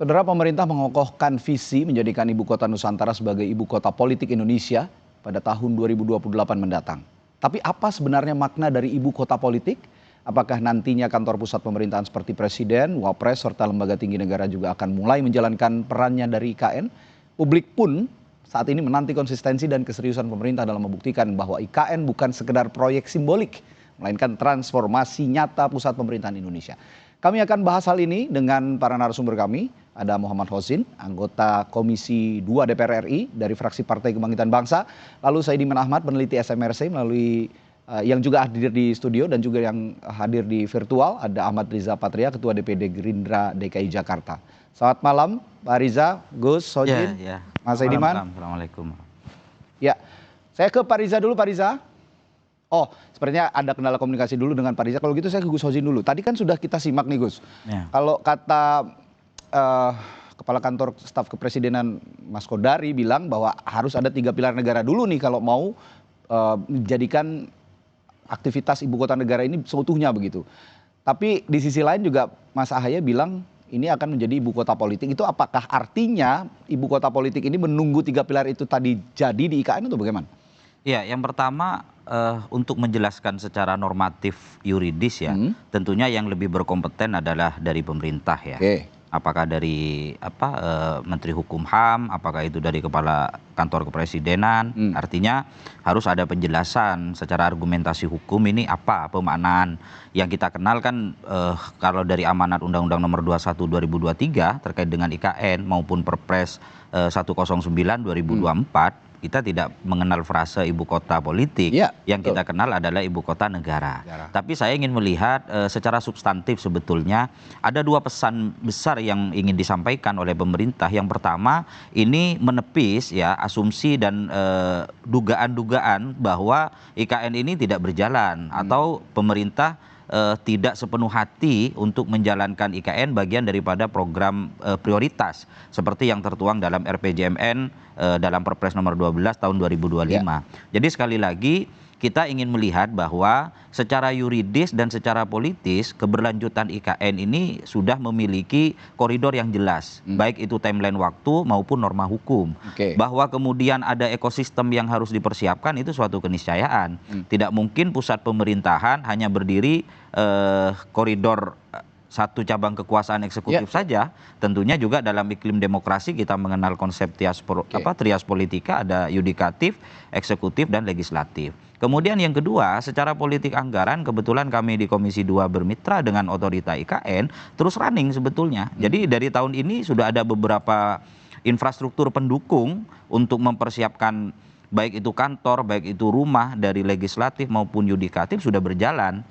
Saudara, pemerintah mengokohkan visi menjadikan ibu kota Nusantara sebagai ibu kota politik Indonesia pada tahun 2028 mendatang. Tapi apa sebenarnya makna dari ibu kota politik? Apakah nantinya kantor pusat pemerintahan seperti Presiden, Wapres, serta lembaga tinggi negara juga akan mulai menjalankan perannya dari IKN? Publik pun saat ini menanti konsistensi dan keseriusan pemerintah dalam membuktikan bahwa IKN bukan sekedar proyek simbolik, melainkan transformasi nyata pusat pemerintahan Indonesia. Kami akan bahas hal ini dengan para narasumber kami. Ada Muhammad Hosin, anggota Komisi 2 DPR RI dari fraksi Partai Kebangkitan Bangsa. Lalu Saidiman Ahmad, peneliti SMRC melalui yang juga hadir di studio dan juga yang hadir di virtual. Ada Ahmad Riza Patria, Ketua DPD Gerindra DKI Jakarta. Selamat malam Pak Riza, Gus, Hosin, Mas Saidiman. Assalamualaikum. Ya, saya ke Pak Riza dulu, Pak Riza. Oh, sepertinya ada kendala komunikasi dulu dengan Pak Riza. Kalau gitu saya ke Gus Hosin dulu. Tadi kan sudah kita simak nih Gus. Ya. Kalau kata Kepala Kantor Staf Kepresidenan Mas Kodari bilang bahwa harus ada 3 pilar negara dulu nih kalau mau menjadikan aktivitas ibu kota negara ini seutuhnya begitu. Tapi di sisi lain juga Mas Ahaye bilang ini akan menjadi ibu kota politik. Itu apakah artinya ibu kota politik ini menunggu 3 pilar itu tadi jadi di IKN atau bagaimana? Ya, yang pertama untuk menjelaskan secara normatif yuridis ya, tentunya yang lebih berkompeten adalah dari pemerintah ya. Apakah dari Menteri Hukum HAM, apakah itu dari Kepala Kantor Kepresidenan, artinya harus ada penjelasan secara argumentasi hukum ini apa pemaknaan. Yang kita kenal kan kalau dari amanat Undang-Undang Nomor 21 2023 terkait dengan IKN maupun Perpres 109 2024, kita tidak mengenal frase ibu kota politik, yang kita kenal adalah ibu kota negara. Tapi saya ingin melihat secara substantif sebetulnya ada 2 pesan besar yang ingin disampaikan oleh pemerintah. Yang pertama, ini menepis ya asumsi dan dugaan-dugaan bahwa IKN ini tidak berjalan atau pemerintah tidak sepenuh hati untuk menjalankan IKN bagian daripada program prioritas seperti yang tertuang dalam RPJMN dalam Perpres nomor 12 tahun 2025. Jadi sekali lagi kita ingin melihat bahwa secara yuridis dan secara politis keberlanjutan IKN ini sudah memiliki koridor yang jelas, baik itu timeline waktu maupun norma hukum. Bahwa kemudian ada ekosistem yang harus dipersiapkan itu suatu keniscayaan. Tidak mungkin pusat pemerintahan hanya berdiri koridor satu cabang kekuasaan eksekutif saja. Tentunya juga dalam iklim demokrasi kita mengenal konsep trias politika, ada yudikatif, eksekutif, dan legislatif. Kemudian yang kedua, secara politik anggaran kebetulan kami di Komisi 2 bermitra dengan otorita IKN terus running sebetulnya. Jadi dari tahun ini sudah ada beberapa infrastruktur pendukung untuk mempersiapkan baik itu kantor, baik itu rumah dari legislatif maupun yudikatif sudah berjalan.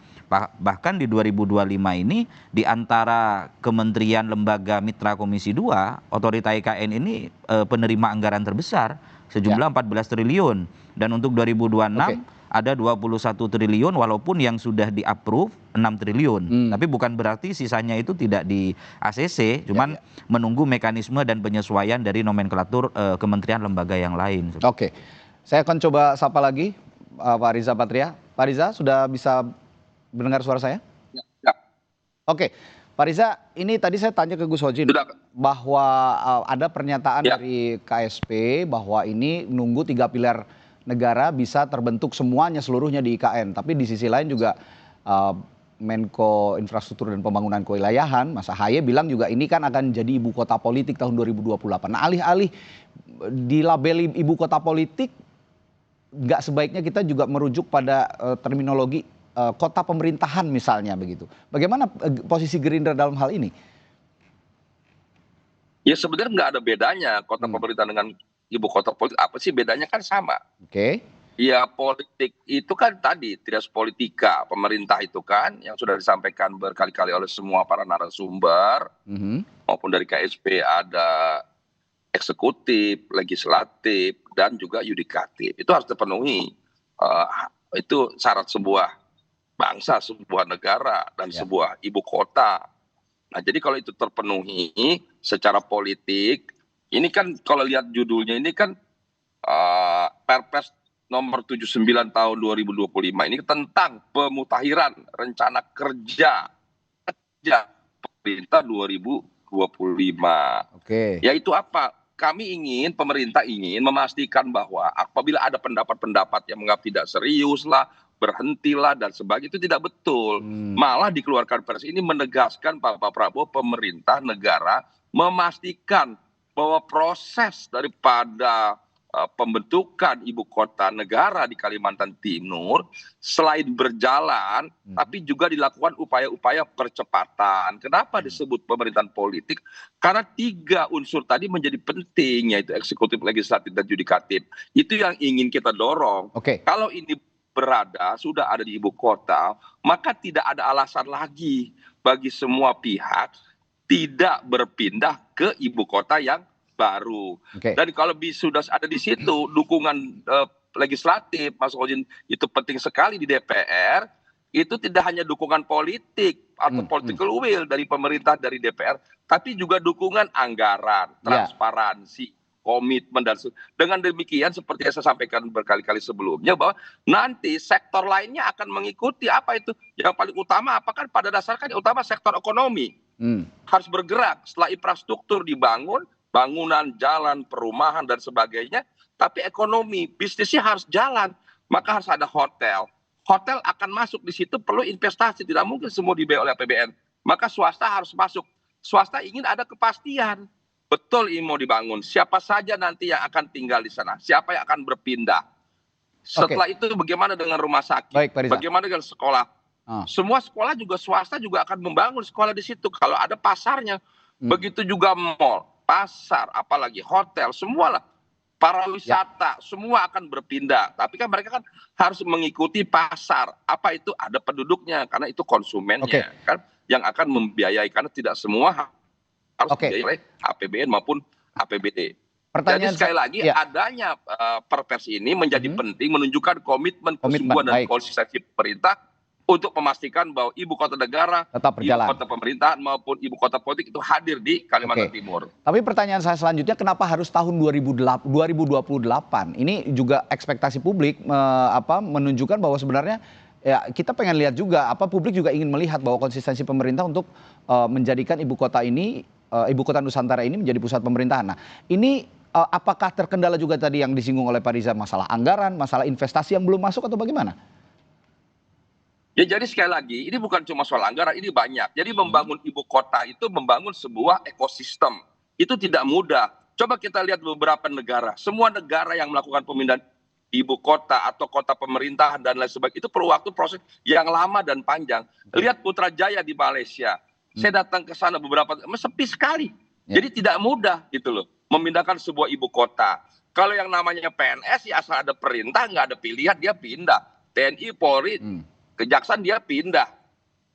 Bahkan di 2025 ini di antara kementerian lembaga mitra Komisi 2, otorita IKN ini penerima anggaran terbesar sejumlah 14 triliun. Dan untuk 2026 ada 21 triliun walaupun yang sudah di-approve 6 triliun. Tapi bukan berarti sisanya itu tidak di ACC, cuman menunggu mekanisme dan penyesuaian dari nomenklatur kementerian lembaga yang lain. Oke, saya akan coba sapa lagi Pak Riza Patria. Pak Riza sudah bisa mendengar suara saya? Ya. Oke, Pak Riza, ini tadi saya tanya ke Gus Hojin bahwa ada pernyataan dari KSP bahwa ini nunggu 3 pilar negara bisa terbentuk semuanya seluruhnya di IKN. Tapi di sisi lain juga Menko Infrastruktur dan Pembangunan Kewilayahan, Mas Ahaye bilang juga ini kan akan jadi ibu kota politik tahun 2028. Nah, alih-alih dilabeli ibu kota politik, nggak sebaiknya kita juga merujuk pada terminologi kota pemerintahan misalnya begitu. Bagaimana posisi Gerindra dalam hal ini? Ya sebenarnya nggak ada bedanya kota pemerintahan dengan ibu kota politik. Apa sih bedanya, kan sama. Ya politik itu kan tadi trias politika, pemerintah itu kan yang sudah disampaikan berkali-kali oleh semua para narasumber maupun dari KSP, ada eksekutif, legislatif, dan juga yudikatif. Itu harus terpenuhi. Itu syarat sebuah bangsa, sebuah negara, dan sebuah ibu kota. Nah, jadi kalau itu terpenuhi secara politik, ini kan kalau lihat judulnya ini kan Perpres nomor 79 tahun 2025 ini tentang pemutahiran rencana kerja pemerintah 2024 2025. Yaitu apa? Kami ingin, pemerintah ingin memastikan bahwa apabila ada pendapat-pendapat yang menganggap tidak serius lah, berhentilah dan sebagainya, itu tidak betul. Malah dikeluarkan pers ini menegaskan Pak Prabowo, pemerintah negara memastikan bahwa proses daripada pembentukan ibu kota negara di Kalimantan Timur selain berjalan, tapi juga dilakukan upaya-upaya percepatan. Kenapa disebut pemerintahan politik? Karena 3 unsur tadi menjadi penting, yaitu eksekutif, legislatif, dan yudikatif. Itu yang ingin kita dorong. Kalau ini sudah ada di ibu kota, maka tidak ada alasan lagi bagi semua pihak tidak berpindah ke ibu kota yang baru. Dan kalau sudah ada di situ dukungan legislatif, Mas Ojin, itu penting sekali di DPR. Itu tidak hanya dukungan politik atau political will dari pemerintah, dari DPR, tapi juga dukungan anggaran, transparansi, komitmen, dan dengan demikian seperti yang saya sampaikan berkali-kali sebelumnya, bahwa nanti sektor lainnya akan mengikuti. Apa itu? Yang paling utama apa, kan pada dasarnya kan utama sektor ekonomi harus bergerak setelah infrastruktur dibangun, bangunan, jalan, perumahan, dan sebagainya. Tapi ekonomi, bisnisnya harus jalan. Maka harus ada hotel. Hotel akan masuk di situ, perlu investasi. Tidak mungkin semua dibiayai oleh APBN. Maka swasta harus masuk. Swasta ingin ada kepastian. Betul ini mau dibangun. Siapa saja nanti yang akan tinggal di sana. Siapa yang akan berpindah. Setelah itu bagaimana dengan rumah sakit? Bagaimana dengan sekolah? Semua sekolah juga, swasta juga akan membangun sekolah di situ. Kalau ada pasarnya. Begitu juga mall, pasar, apalagi hotel, semualah, para wisata, semua akan berpindah. Tapi kan mereka kan harus mengikuti pasar. Apa itu? Ada penduduknya, karena itu konsumennya kan yang akan membiayai, karena tidak semua harus dibiayai oleh APBN maupun APBD. Jadi sekali lagi adanya perpres ini menjadi penting, menunjukkan komitmen, kesungguhan, dan konsistensi pemerintah untuk memastikan bahwa ibu kota negara, ibu kota pemerintahan maupun ibu kota politik itu hadir di Kalimantan Timur. Tapi pertanyaan saya selanjutnya, kenapa harus tahun 2028? Ini juga ekspektasi publik menunjukkan bahwa sebenarnya ya kita pengen lihat juga, publik juga ingin melihat bahwa konsistensi pemerintah untuk menjadikan ibu kota ini, ibu kota Nusantara ini menjadi pusat pemerintahan. Nah, ini apakah terkendala juga tadi yang disinggung oleh Pak Riza, masalah anggaran, masalah investasi yang belum masuk, atau bagaimana? Ya, jadi sekali lagi, ini bukan cuma soal anggaran, ini banyak. Jadi membangun ibu kota itu membangun sebuah ekosistem. Itu tidak mudah. Coba kita lihat beberapa negara. Semua negara yang melakukan pemindahan ibu kota atau kota pemerintahan dan lain sebagainya, itu perlu waktu proses yang lama dan panjang. Lihat Putrajaya di Malaysia. Saya datang ke sana beberapa, sepi sekali. Jadi tidak mudah gitu loh, memindahkan sebuah ibu kota. Kalau yang namanya PNS, ya asal ada perintah, nggak ada pilihan, dia pindah. TNI, Polri, Kejaksaan, dia pindah.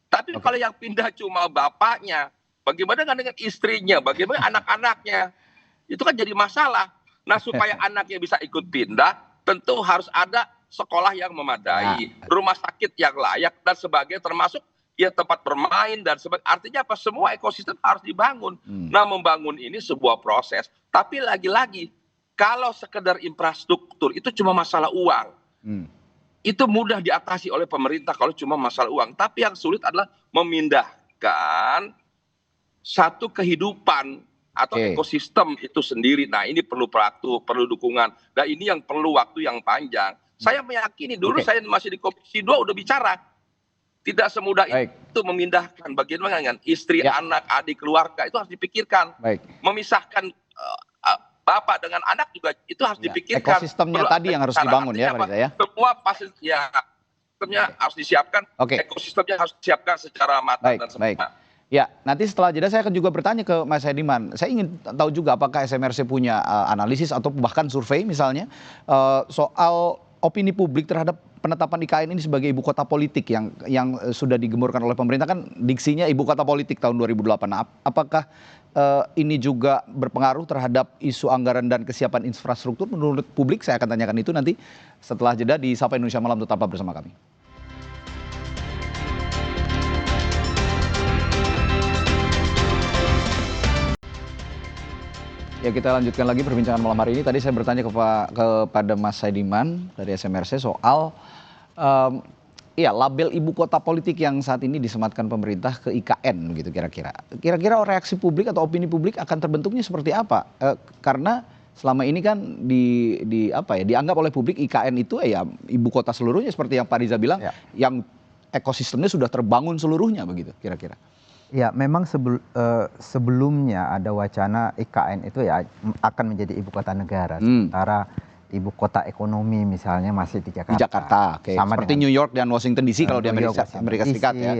Tapi kalau yang pindah cuma bapaknya, bagaimana dengan istrinya, bagaimana anak-anaknya? Itu kan jadi masalah. Nah, supaya anaknya bisa ikut pindah, tentu harus ada sekolah yang memadai, rumah sakit yang layak, dan sebagainya, termasuk ya tempat bermain dan sebagainya. Artinya apa? Semua ekosistem harus dibangun. Nah, membangun ini sebuah proses. Tapi lagi-lagi, kalau sekedar infrastruktur, itu cuma masalah uang. Itu mudah diatasi oleh pemerintah kalau cuma masalah uang. Tapi yang sulit adalah memindahkan satu kehidupan atau ekosistem itu sendiri. Nah, ini perlu waktu, perlu dukungan. Dan ini yang perlu waktu yang panjang. Saya meyakini dulu saya masih di Komisi 2 udah bicara. Tidak semudah itu memindahkan. Bagaimana dengan istri, anak, adik, keluarga, itu harus dipikirkan. Memisahkan bapak dengan anak juga itu harus dipikirkan. Ekosistemnya tadi yang harus dibangun ya, Pak Riza ya. Semua pasti ya, ekosistemnya harus disiapkan. Ekosistemnya harus disiapkan secara matang dan sempurna. Ya, nanti setelah jeda saya akan juga bertanya ke Mas Hediman. Saya ingin tahu juga apakah SMRC punya analisis atau bahkan survei misalnya soal opini publik terhadap penetapan IKN ini sebagai ibu kota politik yang sudah digemburkan oleh pemerintah, kan diksinya ibu kota politik tahun 2008. Nah, apakah ini juga berpengaruh terhadap isu anggaran dan kesiapan infrastruktur menurut publik? Saya akan tanyakan itu nanti setelah jeda di Sapa Indonesia Malam. Tetaplah bersama kami. Ya, kita lanjutkan lagi perbincangan malam hari ini. Tadi saya bertanya kepada Mas Hediman dari SMRC soal Iya, label ibu kota politik yang saat ini disematkan pemerintah ke IKN gitu kira-kira. Kira-kira reaksi publik atau opini publik akan terbentuknya seperti apa? Karena selama ini kan dianggap oleh publik IKN itu ya ibu kota seluruhnya seperti yang Pak Riza bilang, yang ekosistemnya sudah terbangun seluruhnya begitu kira-kira. Ya, memang sebelumnya ada wacana IKN itu ya akan menjadi ibu kota negara, sementara ibu kota ekonomi misalnya masih di Jakarta. Di Jakarta, oke. Sama seperti New York dan Washington DC kalau di Amerika Serikat ya.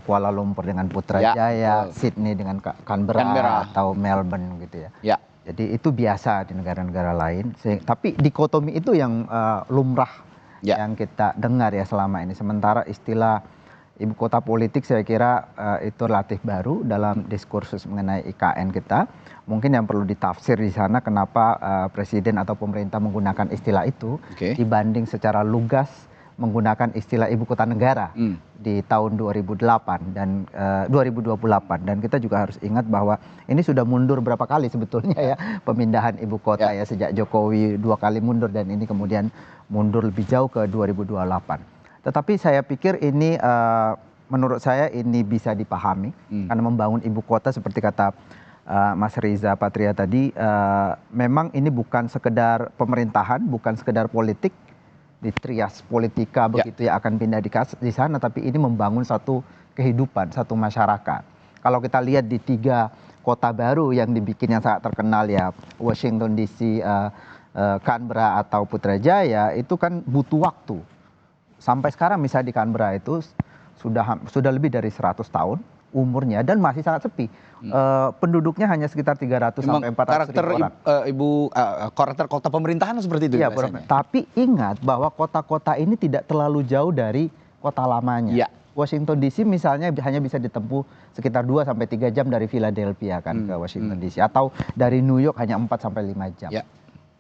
Kuala Lumpur dengan Putrajaya, Sydney dengan Canberra atau Melbourne gitu ya. Jadi itu biasa di negara-negara lain. Tapi dikotomi itu yang lumrah yang kita dengar ya selama ini. Sementara istilah ibu kota politik saya kira itu relatif baru dalam diskursus mengenai IKN kita. Mungkin yang perlu ditafsir di sana kenapa presiden atau pemerintah menggunakan istilah itu dibanding secara lugas menggunakan istilah ibu kota negara di tahun 2008 dan 2028. Dan kita juga harus ingat bahwa ini sudah mundur berapa kali sebetulnya ya pemindahan ibu kota ya sejak Jokowi 2 kali mundur dan ini kemudian mundur lebih jauh ke 2028. Tetapi saya pikir ini menurut saya ini bisa dipahami karena membangun ibu kota seperti kata Mas Riza Patria tadi, memang ini bukan sekedar pemerintahan, bukan sekedar politik di trias politika begitu ya akan pindah di sana, tapi ini membangun satu kehidupan, satu masyarakat. Kalau kita lihat di 3 kota baru yang dibikin yang sangat terkenal ya, Washington DC, Canberra atau Putrajaya, itu kan butuh waktu. Sampai sekarang misalnya di Canberra itu sudah lebih dari 100 tahun umurnya dan masih sangat sepi. Penduduknya hanya sekitar 300 sampai 400 ribu orang. Karakter kota pemerintahan seperti itu. Iya, tapi ingat bahwa kota-kota ini tidak terlalu jauh dari kota lamanya. Washington DC misalnya hanya bisa ditempuh sekitar 2 sampai 3 jam dari Philadelphia kan ke Washington DC, atau dari New York hanya 4 sampai 5 jam.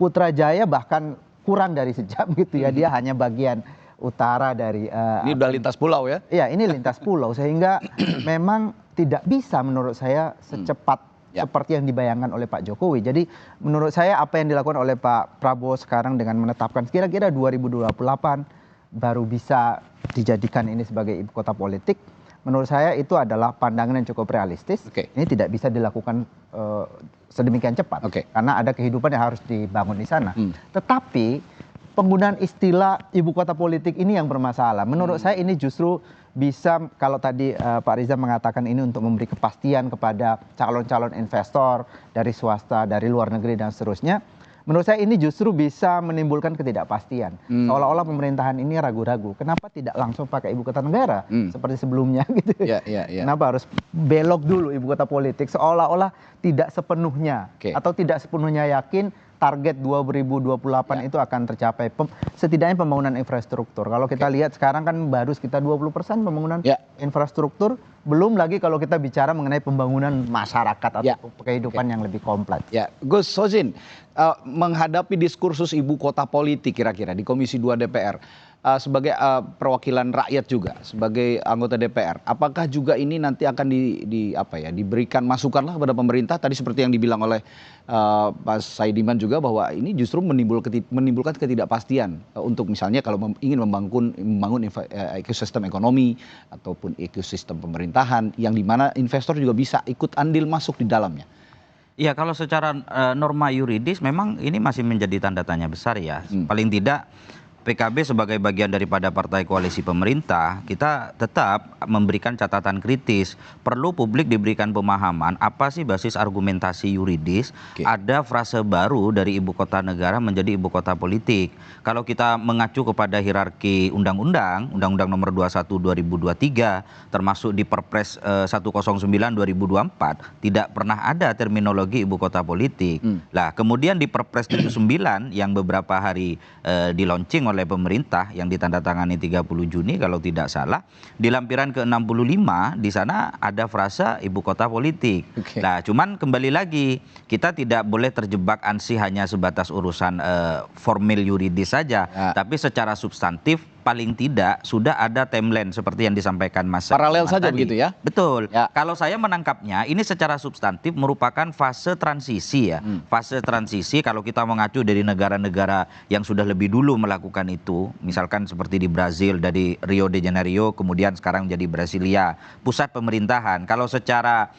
Putrajaya bahkan kurang dari sejam gitu ya, dia hanya bagian utara dari ini udah lintas pulau ya? Iya, ini lintas pulau sehingga memang tidak bisa menurut saya secepat seperti yang dibayangkan oleh Pak Jokowi. Jadi menurut saya apa yang dilakukan oleh Pak Prabowo sekarang dengan menetapkan kira-kira 2028 baru bisa dijadikan ini sebagai ibu kota politik, menurut saya itu adalah pandangan yang cukup realistis. Ini tidak bisa dilakukan sedemikian cepat karena ada kehidupan yang harus dibangun di sana. Tetapi penggunaan istilah ibu kota politik ini yang bermasalah. Menurut saya ini justru bisa, kalau tadi Pak Riza mengatakan ini untuk memberi kepastian kepada calon-calon investor dari swasta, dari luar negeri dan seterusnya. Menurut saya ini justru bisa menimbulkan ketidakpastian. Seolah-olah pemerintahan ini ragu-ragu. Kenapa tidak langsung pakai ibu kota negara seperti sebelumnya gitu. Kenapa harus belok dulu ibu kota politik, seolah-olah tidak sepenuhnya atau tidak sepenuhnya yakin target 2028 itu akan tercapai. Setidaknya pembangunan infrastruktur. Kalau kita lihat sekarang kan baru sekitar 20% pembangunan infrastruktur. Belum lagi kalau kita bicara mengenai pembangunan masyarakat atau kehidupan yang lebih kompleks. Gus Sozin, menghadapi diskursus ibu kota politik kira-kira di Komisi 2 DPR, sebagai perwakilan rakyat juga, sebagai anggota DPR, apakah juga ini nanti akan diberikan masukanlah kepada pemerintah? Tadi seperti yang dibilang oleh Pak Saidiman juga bahwa ini justru menimbulkan ketidakpastian untuk misalnya kalau ingin membangun ekosistem ekonomi ataupun ekosistem pemerintahan yang dimana investor juga bisa ikut andil masuk di dalamnya. Ya, kalau secara norma yuridis memang ini masih menjadi tanda tanya besar ya. Paling tidak PKB sebagai bagian daripada partai koalisi pemerintah, kita tetap memberikan catatan kritis. Perlu publik diberikan pemahaman apa sih basis argumentasi yuridis. Ada frase baru dari ibu kota negara menjadi ibu kota politik. Kalau kita mengacu kepada hierarki undang-undang nomor 21 2023, termasuk di Perpres 109 2024, tidak pernah ada terminologi ibu kota politik. Lah, kemudian di Perpres 79 yang beberapa hari di-launching oleh pemerintah yang ditandatangani 30 Juni kalau tidak salah, di lampiran ke-65 di sana ada frasa ibu kota politik. Nah, cuman kembali lagi kita tidak boleh terjebak ansih hanya sebatas urusan formil yuridis saja, tapi secara substantif paling tidak sudah ada timeline seperti yang disampaikan Mas. Paralel saja tadi. Begitu ya? Betul. Ya. Kalau saya menangkapnya, ini secara substantif merupakan fase transisi ya. Fase transisi kalau kita mengacu dari negara-negara yang sudah lebih dulu melakukan itu, misalkan seperti di Brazil dari Rio de Janeiro, kemudian sekarang menjadi Brasilia, pusat pemerintahan. Kalau secara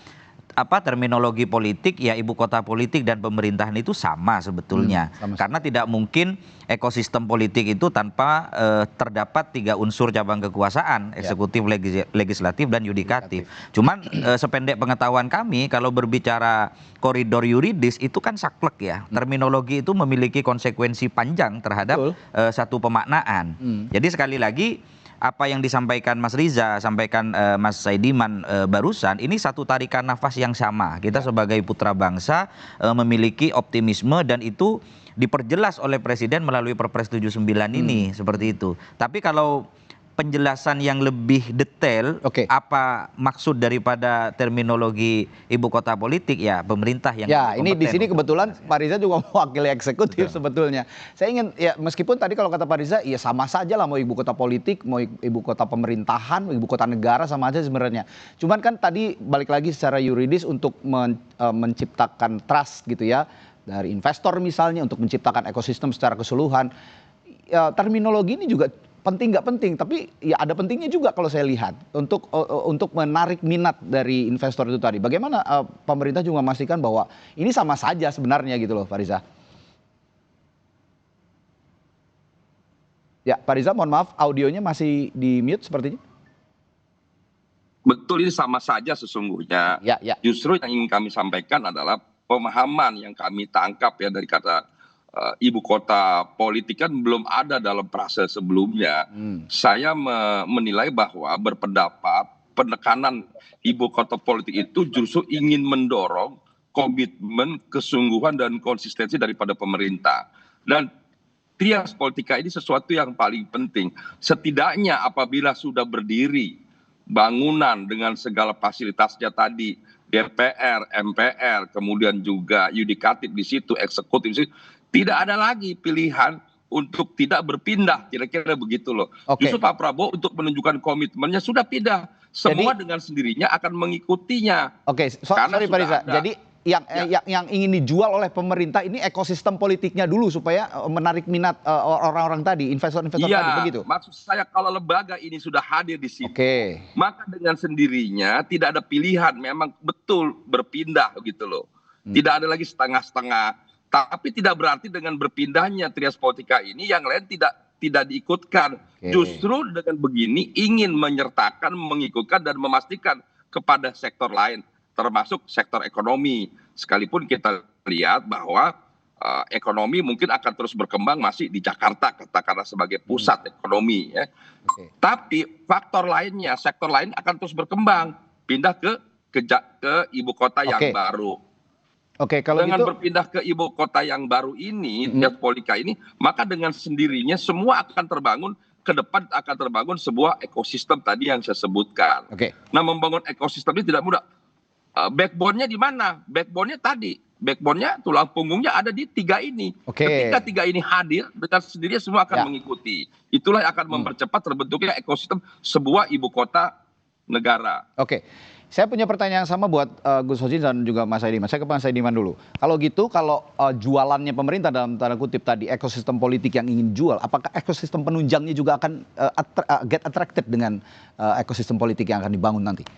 terminologi politik ya ibu kota politik dan pemerintahan itu sama sebetulnya karena tidak mungkin ekosistem politik itu tanpa terdapat 3 unsur cabang kekuasaan eksekutif, legislatif dan yudikatif. Cuman sependek pengetahuan kami kalau berbicara koridor yuridis itu kan saklek ya, terminologi itu memiliki konsekuensi panjang terhadap satu pemaknaan. Jadi sekali lagi apa yang disampaikan Mas Riza, sampaikan Mas Saidiman barusan, ini satu tarikan nafas yang sama. Kita sebagai putra bangsa memiliki optimisme dan itu diperjelas oleh Presiden melalui Perpres 79 ini, seperti itu. Tapi kalau penjelasan yang lebih detail apa maksud daripada terminologi ibu kota politik ya pemerintah yang ini di sini kebetulan Pak Riza juga mewakili eksekutif sebetulnya. Saya ingin ya meskipun tadi kalau kata Pak Riza ya sama saja lah mau ibu kota politik, mau ibu kota pemerintahan, mau ibu kota negara sama aja sebenarnya. Cuman kan tadi balik lagi secara yuridis untuk menciptakan trust gitu ya dari investor misalnya untuk menciptakan ekosistem secara keseluruhan. Ya, terminologi ini juga penting nggak penting, tapi ya ada pentingnya juga kalau saya lihat untuk menarik minat dari investor itu tadi. Bagaimana pemerintah juga memastikan bahwa ini sama saja sebenarnya gitu loh, Pak Riza. Ya, Pak Riza, mohon maaf, audionya masih di mute sepertinya. Betul, ini sama saja sesungguhnya. Ya. Justru yang ingin kami sampaikan adalah pemahaman yang kami tangkap ya dari kata ibu kota politik kan belum ada dalam proses sebelumnya. Saya menilai bahwa berpendapat penekanan ibu kota politik itu justru ingin mendorong komitmen, kesungguhan dan konsistensi daripada pemerintah. Dan trias politika ini sesuatu yang paling penting. Setidaknya apabila sudah berdiri bangunan dengan segala fasilitasnya tadi, DPR, MPR, kemudian juga yudikatif di situ, eksekutif di situ, tidak ada lagi pilihan untuk tidak berpindah, kira-kira begitu loh. Justru Pak Prabowo untuk menunjukkan komitmennya sudah pindah. Semua dengan sendirinya akan mengikutinya. Sorry Pak Riza. Jadi yang ingin dijual oleh pemerintah ini ekosistem politiknya dulu supaya menarik minat orang-orang tadi, investor-investor tadi begitu. Maksud saya kalau lembaga ini sudah hadir di situ, maka dengan sendirinya tidak ada pilihan, memang betul berpindah gitu loh. Tidak ada lagi setengah-setengah. Tapi tidak berarti dengan berpindahnya trias politika ini yang lain tidak diikutkan. Justru dengan begini ingin menyertakan, mengikutkan dan memastikan kepada sektor lain, termasuk sektor ekonomi. Sekalipun kita lihat bahwa ekonomi mungkin akan terus berkembang masih di Jakarta, katakanlah sebagai pusat ekonomi ya. Tapi faktor lainnya, sektor lain akan terus berkembang, pindah ke ibu kota yang baru. Kalau dengan gitu, berpindah ke ibu kota yang baru ini, trias politika ini, maka dengan sendirinya semua akan terbangun, ke depan akan terbangun sebuah ekosistem tadi yang saya sebutkan. Nah, membangun ekosistem ini tidak mudah. Backbone-nya di mana? Backbone-nya tadi. Backbone-nya, tulang punggungnya ada di 3 ini. Ketika 3 ini hadir, dengan sendirinya semua akan mengikuti. Itulah yang akan mempercepat terbentuknya ekosistem sebuah ibu kota negara. Saya punya pertanyaan yang sama buat Gus Hojin dan juga Mas Saidiman. Saya ke Mas Saidiman dulu. Kalau gitu, kalau jualannya pemerintah dalam tanda kutip tadi ekosistem politik yang ingin jual, apakah ekosistem penunjangnya juga akan get attracted dengan ekosistem politik yang akan dibangun nanti?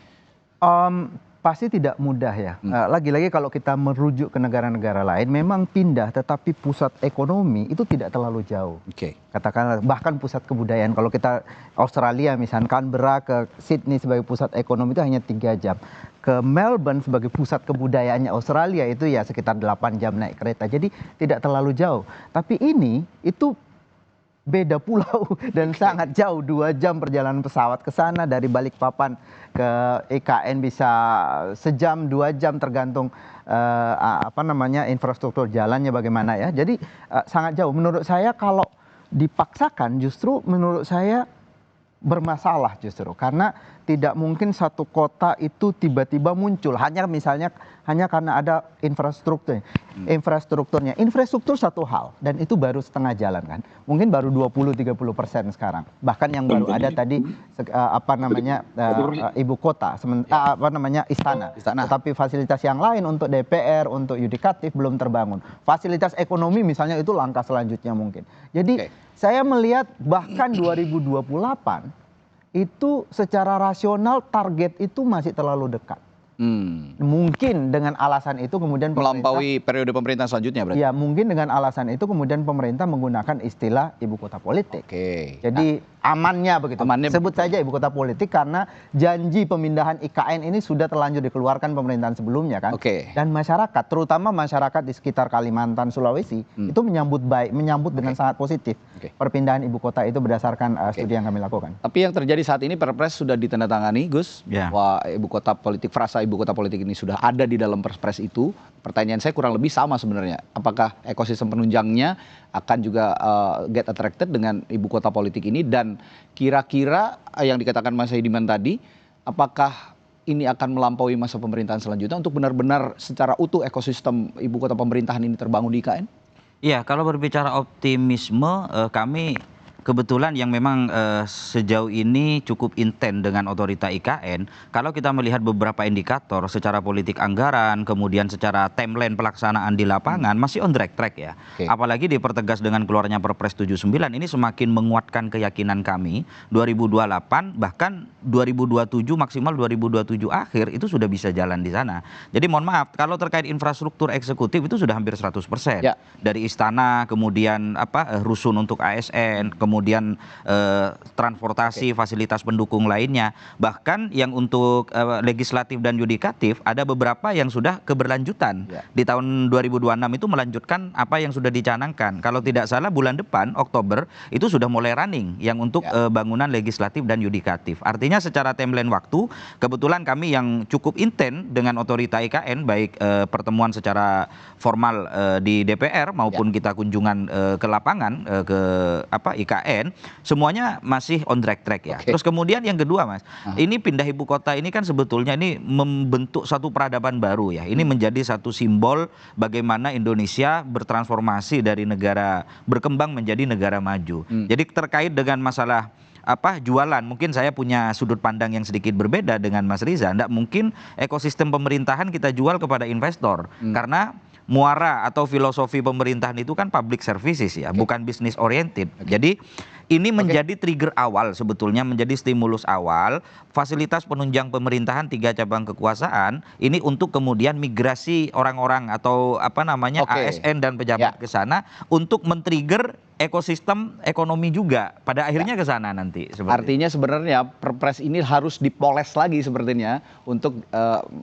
Pasti tidak mudah ya. Lagi-lagi kalau kita merujuk ke negara-negara lain, memang pindah, tetapi pusat ekonomi itu tidak terlalu jauh. Katakanlah bahkan pusat kebudayaan. Kalau kita Australia misalnya, Canberra ke Sydney sebagai pusat ekonomi itu hanya 3 jam. Ke Melbourne sebagai pusat kebudayaannya Australia itu ya sekitar 8 jam naik kereta. Jadi tidak terlalu jauh. Tapi ini itu beda pulau dan sangat jauh, 2 jam perjalanan pesawat ke sana, dari Balikpapan ke IKN bisa sejam 2 jam tergantung infrastruktur jalannya bagaimana ya. Jadi sangat jauh. Menurut saya kalau dipaksakan justru menurut saya bermasalah justru, karena tidak mungkin satu kota itu tiba-tiba muncul hanya karena ada infrastrukturnya. Infrastruktur satu hal dan itu baru setengah jalan kan. Mungkin baru 20-30% sekarang. Bahkan yang baru ada tadi ibu kota, istana. Tetapi fasilitas yang lain untuk DPR, untuk yudikatif belum terbangun. Fasilitas ekonomi misalnya itu langkah selanjutnya mungkin. Jadi saya melihat bahkan 2028 itu secara rasional target itu masih terlalu dekat. Mungkin dengan alasan itu kemudian melampaui periode pemerintahan selanjutnya berarti? Ya mungkin dengan alasan itu kemudian pemerintah menggunakan istilah ibu kota politik. Jadi amannya begitu. Sebut saja ibu kota politik karena janji pemindahan IKN ini sudah terlanjur dikeluarkan pemerintahan sebelumnya kan. Dan masyarakat, terutama masyarakat di sekitar Kalimantan, Sulawesi itu menyambut dengan sangat positif perpindahan ibu kota itu berdasarkan studi yang kami lakukan. Tapi yang terjadi saat ini Perpres sudah ditandatangani, Gus, bahwa ibu kota politik, frasa ibu kota politik ini sudah ada di dalam Perpres itu. Pertanyaan saya kurang lebih sama sebenarnya. Apakah ekosistem penunjangnya akan juga get attracted dengan ibu kota politik ini, dan kira-kira yang dikatakan Mas Saidiman tadi, apakah ini akan melampaui masa pemerintahan selanjutnya untuk benar-benar secara utuh ekosistem ibu kota pemerintahan ini terbangun di IKN? Iya, kalau berbicara optimisme, kami kebetulan yang memang sejauh ini cukup intens dengan otorita IKN. Kalau kita melihat beberapa indikator secara politik anggaran, kemudian secara timeline pelaksanaan di lapangan masih on track ya. Apalagi dipertegas dengan keluarnya Perpres 79 ini semakin menguatkan keyakinan kami 2028 bahkan 2027 maksimal 2027 akhir itu sudah bisa jalan di sana. Jadi mohon maaf kalau terkait infrastruktur eksekutif itu sudah hampir 100%. Dari istana, kemudian rusun untuk ASN, kemudian transportasi, fasilitas pendukung lainnya. Bahkan yang untuk legislatif dan yudikatif ada beberapa yang sudah keberlanjutan. Di tahun 2026 itu melanjutkan apa yang sudah dicanangkan. Kalau tidak salah bulan depan, Oktober, itu sudah mulai running yang untuk bangunan legislatif dan yudikatif. Artinya secara timeline waktu, kebetulan kami yang cukup intens dengan otorita IKN, baik pertemuan secara formal di DPR maupun kita kunjungan ke lapangan ke IKN, semuanya masih on track ya. Terus kemudian yang kedua Mas, ini pindah ibu kota ini kan sebetulnya ini membentuk satu peradaban baru ya. Ini menjadi satu simbol bagaimana Indonesia bertransformasi dari negara berkembang menjadi negara maju. Jadi terkait dengan masalah jualan, mungkin saya punya sudut pandang yang sedikit berbeda dengan Mas Riza. Nggak mungkin ekosistem pemerintahan kita jual kepada investor, karena muara atau filosofi pemerintahan itu kan public services ya, bukan business oriented. Jadi ini menjadi trigger awal sebetulnya, menjadi stimulus awal fasilitas penunjang pemerintahan 3 cabang kekuasaan ini untuk kemudian migrasi orang-orang atau ASN dan pejabat ke sana untuk men-trigger ekosistem ekonomi juga pada akhirnya ke sana nanti. Artinya sebenarnya Perpres ini harus dipoles lagi sepertinya untuk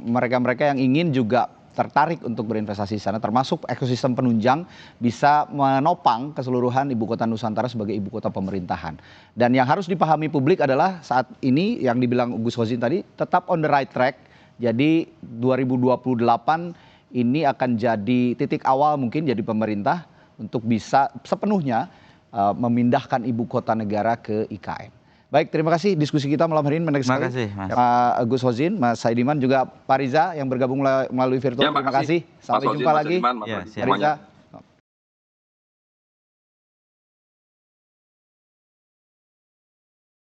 mereka-mereka yang ingin juga tertarik untuk berinvestasi di sana, termasuk ekosistem penunjang bisa menopang keseluruhan ibu kota Nusantara sebagai ibu kota pemerintahan. Dan yang harus dipahami publik adalah saat ini yang dibilang Gus Hozin tadi tetap on the right track. Jadi 2028 ini akan jadi titik awal mungkin jadi pemerintah untuk bisa sepenuhnya memindahkan ibu kota negara ke IKN. Baik, terima kasih diskusi kita malam hari ini menarik sekali. Terima kasih, Gus Hozin, Mas Saidiman, juga Pak Riza yang bergabung melalui virtual. Terima kasih. Sampai jumpa lagi. Mas Riza.